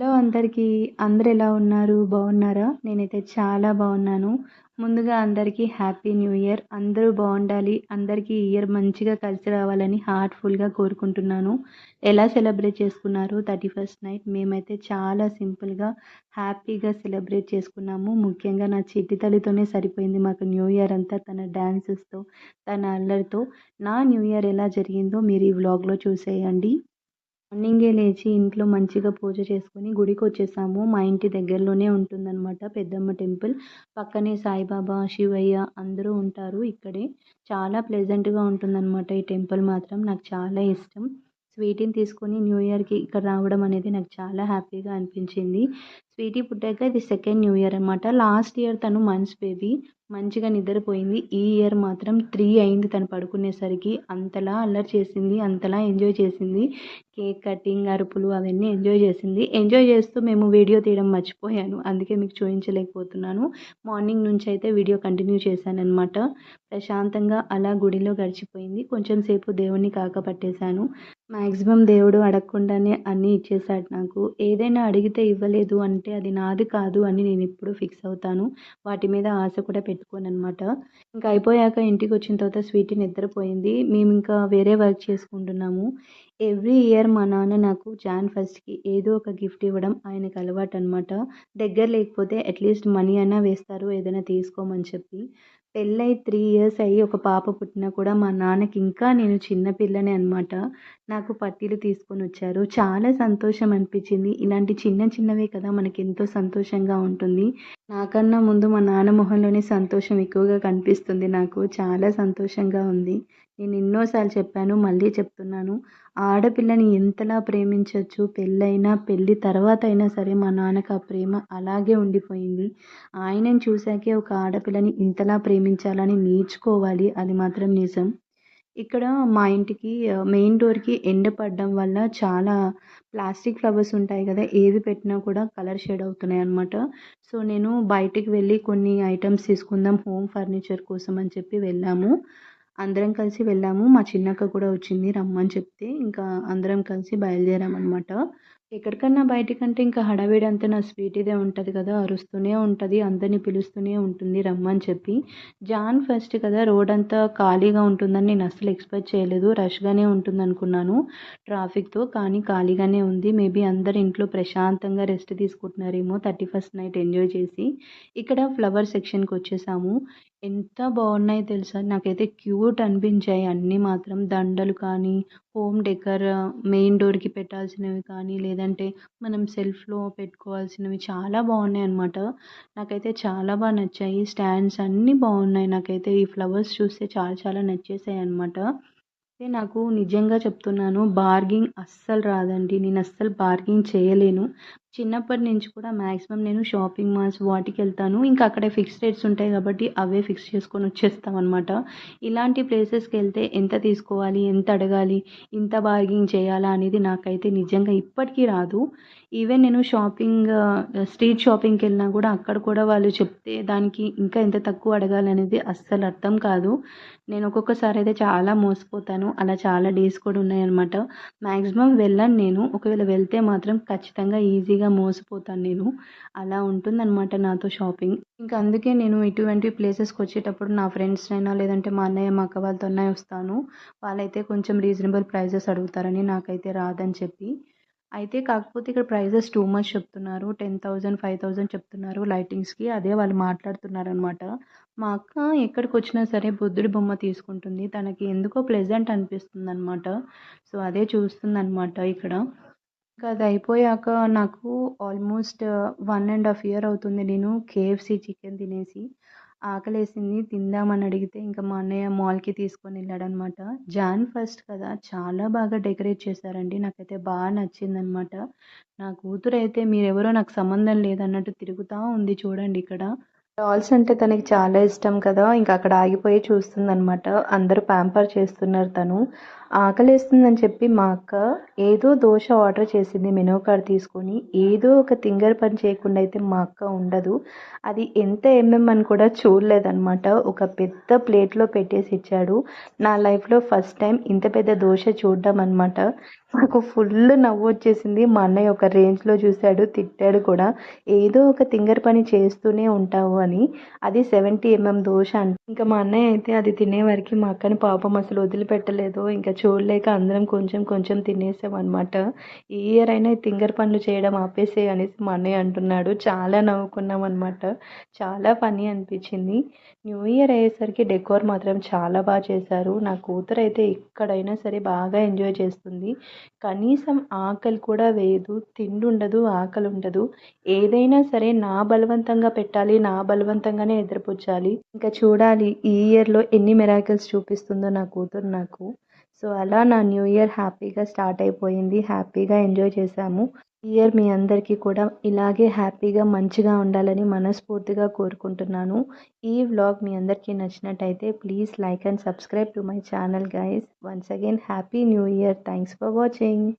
Hello అందరికీ. అందరూ ఎలా ఉన్నారు? బాగున్నారా? నేనైతే చాలా బాగున్నాను. ముందుగా అందరికీ హ్యాపీ న్యూ ఇయర్. అందరూ బాగుండాలి. అందరికీ ఈ ఇయర్ మంచిగా కలిసి రావాలని హార్ట్‌ఫుల్‌గా కోరుకుంటున్నాను. ఎలా సెలబ్రేట్ చేసుకున్నారు 31st నైట్? మేమైతే చాలా సింపుల్‌గా, హ్యాపీగా సెలబ్రేట్ చేసుకున్నాము. ముఖ్యంగా నా చిట్టి తల్లితోనే సరిపోయింది మాకు న్యూ ఇయర్ అంతా. తన డాన్సెస్‌తో, తన అల్లరితో. నా న్యూ ఇయర్ ఎలా జరిగిందో మీరు ఈ వ్లాగ్‌లో చూసేయండి. మార్నింగే లేచి ఇంట్లో మంచిగా పూజ చేసుకొని గుడికొచ్చేసాము. మా ఇంటి దగ్గరలోనే ఉంటుందనమాట పెద్దమ్మ టెంపుల్. పక్కనే సాయిబాబా, శివయ్య అందరూ ఉంటారు ఇక్కడే. చాలా ప్లెజెంట్‌గా ఉంటుందనమాట ఈ టెంపుల్ మాత్రం. నాకు చాలా ఇష్టం. స్వీటీని తీసుకొని న్యూ ఇయర్‌కి ఇక్కడ రావడం అనేది నాకు చాలా హ్యాపీగా అనిపించింది. స్వీటీ పుట్టాక ఇది సెకండ్ న్యూ ఇయర్ అనమాట. లాస్ట్ ఇయర్ తను మంత్స్ బేబీ. మంచిగా నిద్రపోయింది. ఈ ఇయర్ మాత్రం 3 అయింది తను పడుకునేసరికి. అంతలా అల్లరి చేసింది. అంతలా ఎంజాయ్ చేసింది. కేక్ కటింగ్, అరుపులు అవన్నీ ఎంజాయ్ చేసింది. ఎంజాయ్ చేస్తూ మేము వీడియో తీయడం మర్చిపోయాను. అందుకే మీకు చూయించలేకపోతున్నాను. మార్నింగ్ నుంచి అయితే వీడియో కంటిన్యూ చేశాననమాట. ప్రశాంతంగా అలా గుడిలో గడిచిపోయింది. కొంచెం సేపు దేవుడిని కాకపట్టేశాను. మాక్సిమం దేవుడు అడగకుండానే అన్నీ ఇచ్చేసాడు నాకు. ఏదైనా అడిగితే ఇవ్వలేదు అంటే అది నాది కాదు అని నేనెప్పుడూ ఫిక్స్ అవుతాను. వాటి మీద ఆశ కూడా పెట్టుకోననమాట. ఇంక అయిపోయాక ఇంటికొచ్చిన తర్వాత స్వీటీ నిద్రపోయింది. మేమింకా వేరే వర్క్ చేసుకుంటున్నాము. ఎవ్రీ ఇయర్ మా నాన్న నాకు జాన్ ఫస్ట్‌కి ఏదో ఒక గిఫ్ట్ ఇవ్వడం ఆయనకి అలవాటనమాట. దగ్గర లేకపోతే అట్‌లీస్ట్ మనీ అన్నా వేస్తారు ఏదైనా తీసుకోమని చెప్పి. పెళ్ళై 3 ఇయర్స్ అయ్యి ఒక పాప పుట్టినా కూడా మా నాన్నకి ఇంకా నేను చిన్న పిల్లనే అనమాట. నాకు పట్టీలు తీసుకొనొచ్చారు. చాలా సంతోషం అనిపించింది. ఇలాంటి చిన్న చిన్నవే కదా మనకెంతో సంతోషంగా ఉంటుంది. నాకన్నా ముందు మా నాన్న మొహంలోనే సంతోషం ఎక్కువగా కనిపిస్తుంది నాకు. చాలా సంతోషంగా ఉంది. నేను ఎన్నో సార్లు చెప్పాను. మళ్ళీ చెప్తున్నాను. ఆడపిల్లని ఎంతలా ప్రేమించొచ్చు. పెళ్ళైనా, పెళ్లి తర్వాత అయినా సరే మా నాన్నకి ఆ ప్రేమ అలాగే ఉండిపోయింది. ఆయనని చూసాకే ఒక ఆడపిల్లని ఇంతలా ప్రేమించాలని నేర్చుకోవాలి. అది మాత్రం నిజం. ఇక్కడ మా ఇంటికి మెయిన్ డోర్‌కి ఎండ పడడం వల్ల చాలా ప్లాస్టిక్ ఫ్లవర్స్ ఉంటాయి గదా! ఏవి పెట్టినా కూడా కలర్ షేడ్ అవుతున్నాయన్నమాట. సో, నేను బయటికి వెళ్ళి కొన్ని ఐటెమ్స్ తీసుకుందాం హోమ్ ఫర్నిచర్ కోసం అని చెప్పి వెళ్ళాము. అందరం కలిసి వెళ్ళాము. మా చిన్నక్క కూడా వచ్చింది రమ్మని చెప్తే, ఇంకా అందరం కలిసి బయలుదేరామన్నమాట. ఎక్కడికన్నా బయటికంటే ఇంకా హడావిడి అంతా నా స్వీటీదే ఉంటది కదా! అరుస్తూనే ఉంటది. అందరిని పిలుస్తూనే ఉంటుంది రమ్మని చెప్పి. జాన్ ఫస్ట్ కదా! రోడంతా ఖాళీగా ఉంటుందని నేను అస్సలు ఎక్స్‌పెక్ట్ చేయలేదు. రష్‌గానే ఉంటుందనుకున్నాను ట్రాఫిక్‌తో. కానీ ఖాళీగానే ఉంది. మేబీ అందరూ ఇంట్లో ప్రశాంతంగా రెస్ట్ తీసుకుంటున్నారేమో 31st నైట్ ఎంజాయ్ చేసి. ఇక్కడ ఫ్లవర్ సెక్షన్‌కొచ్చేసాము. ఎంత బాగున్నాయో తెలుసా? నాకైతే క్యూట్ అనిపించాయి అన్నీ మాత్రం. దండలు కానీ, హోమ్ డెకర్ మెయిన్ డోర్‌కి పెట్టాల్సినవి కానీ, లేదంటే మనం సెల్ఫ్‌లో పెట్టుకోవాల్సినవి చాలా బాగున్నాయన్నమాట. నాకైతే చాలా నచ్చాయి. స్టాండ్స్ అన్నీ బాగున్నాయి. నాకైతే ఈ ఫ్లవర్స్ చూస్తే చాలా చాలా నచ్చేసాయన్నమాట. అయితే నాకు నిజంగా చెప్తున్నాను బార్గింగ్ అస్సలు రాదండి. నేనస్సలు బార్గింగ్ చేయలేను. చిన్నప్పటి నుంచి కూడా మాక్సిమం నేను షాపింగ్ మాల్స్ వాటికెళ్తాను. ఇంకా అక్కడ ఫిక్స్డ్ రేట్స్ ఉంటాయి కాబట్టి అవే ఫిక్స్ చేసుకొని వచ్చేస్తామనమాట. ఇలాంటి ప్లేసెస్‌కెళ్తే ఎంత తీసుకోవాలి? ఎంత అడగాలి? ఇంత బార్గింగ్ చేయాలా? అనేది నాకైతే నిజంగా ఇప్పటికి రాదు. ఈవెన్ నేను స్ట్రీట్ షాపింగ్‌కెళ్ళినా కూడా అక్కడ కూడా వాళ్ళు చెప్తే దానికి ఇంకా ఎంత తక్కువ అడగాలనేది అస్సలు అర్థం కాదు. నేను ఒక్కొక్కసారి అయితే చాలా మోసపోతాను. అలా చాలా డేస్ కూడా ఉన్నాయన్నమాట. మాక్సిమం వెళ్ళను నేను. ఒకవేళ వెళ్తే మాత్రం ఖచ్చితంగా ఈజీగా మోసపోతాను నేను. అలా ఉంటుందన్నమాట నాతో షాపింగ్. ఇంక అందుకే నేను ఇటువంటి ప్లేసెస్‌కొచ్చేటప్పుడు నా ఫ్రెండ్స్‌నైనా లేదంటే మా అన్నయ్య, మా అక్క వాళ్ళతోనే వస్తాను. వాళ్ళైతే కొంచెం రీజనబుల్ ప్రైజెస్ అడుగుతారని నాకైతే రాదని చెప్పి. అయితే కాకపోతే ఇక్కడ ప్రైజెస్ టూ మచ్ చెప్తున్నారు. 10,000, 5,000 చెప్తున్నారు లైటింగ్స్‌కి. అదే వాళ్ళు మాట్లాడుతున్నారనమాట. మా అక్క ఎక్కడికొచ్చినా సరే బుద్ధుడి బొమ్మ తీసుకుంటుంది. తనకి ఎందుకో ప్లెజెంట్ అనిపిస్తుందనమాట. సో, అదే చూస్తుందనమాట ఇక్కడ. ఇంకా అది అయిపోయాక నాకు ఆల్మోస్ట్ 1 ½ ఇయర్ అవుతుంది నేను కేఎఫ్‌సీ చికెన్ తినేసి. ఆకలేసింది తిందామని అడిగితే ఇంకా మా అన్నయ్య మాల్‌కి తీసుకొనెళ్ళాడనమాట. జాన్ ఫస్ట్ కదా! చాలా బాగా డెకరేట్ చేశారండి. నాకైతే నచ్చిందనమాట. నా కూతురైతే మీరెవరో నాకు సంబంధం లేదన్నట్టు తిరుగుతా ఉంది చూడండి ఇక్కడ. డాల్స్ అంటే తనకి చాలా ఇష్టం కదా! ఇంక అక్కడ ఆగిపోయి చూస్తుందనమాట. అందరూ ప్యాంపర్ చేస్తున్నారు తను. ఆకలేస్తుందని చెప్పి మా అక్క ఏదో దోశ ఆర్డర్ చేసింది మెనూ కార్డ్ తీసుకొని. ఏదో ఒక తింగర పని చేయకుండా అయితే మా అక్క ఉండదు. అది ఎంత అని కూడా చూడలేదనమాట. ఒక పెద్ద ప్లేట్‌లో పెట్టేసి ఇచ్చాడు. నా లైఫ్‌లో ఫస్ట్ టైం ఇంత పెద్ద దోశ చూడడం అనమాట. నాకు ఫుల్ నవ్వొచ్చేసింది. మా అన్నయ్య ఒక రేంజ్‌లో చూసాడు, తిట్టాడు కూడా. ఏదో ఒక తింగర పని చేస్తూనే ఉంటావు అని. అది 70 దోశ అంట. ఇంకా మా అన్నయ్య అయితే అది తినే వరకి మా అక్కని పాపం అసలు వదిలిపెట్టలేదు. ఇంకా చూడలేక అందరం కొంచెం కొంచెం తినేసామనమాట. ఈ ఇయర్ అయినా ఈ తింగర పనులు చేయడం ఆపేసేయి అనేసి మా అన్నయ్య అంటున్నాడు. చాలా నవ్వుకున్నామనమాట. చాలా ఫన్నీ అనిపించింది. న్యూ ఇయర్ అయ్యేసరికి డెకోర్ మాత్రం చాలా చేశారు. నా కూతురైతే ఎక్కడైనా సరే బాగా ఎంజాయ్ చేస్తుంది. కనీసం ఆకలి కూడా వేయదు. తిండుండదు, ఆకలుండదు. ఏదైనా సరే నా బలవంతంగా పెట్టాలి, నా బలవంతంగానే నిద్రపుచ్చాలి. ఇంకా చూడాలి ఈ ఇయర్‌లో ఎన్ని మిరాకిల్స్ చూపిస్తుందో నా కూతురు నాకు. సో, అలా నా న్యూ ఇయర్ హ్యాపీగా స్టార్ట్ అయిపోయింది. హ్యాపీగా ఎంజాయ్ చేశాము. ఈ ఇయర్ మీ అందరికీ కూడా ఇలాగే హ్యాపీగా, మంచిగా ఉండాలని మనస్ఫూర్తిగా కోరుకుంటున్నాను. ఈ వ్లాగ్ మీ అందరికీ నచ్చినట్టయితే please like and subscribe to my channel guys. Once again happy new year. Thanks for watching.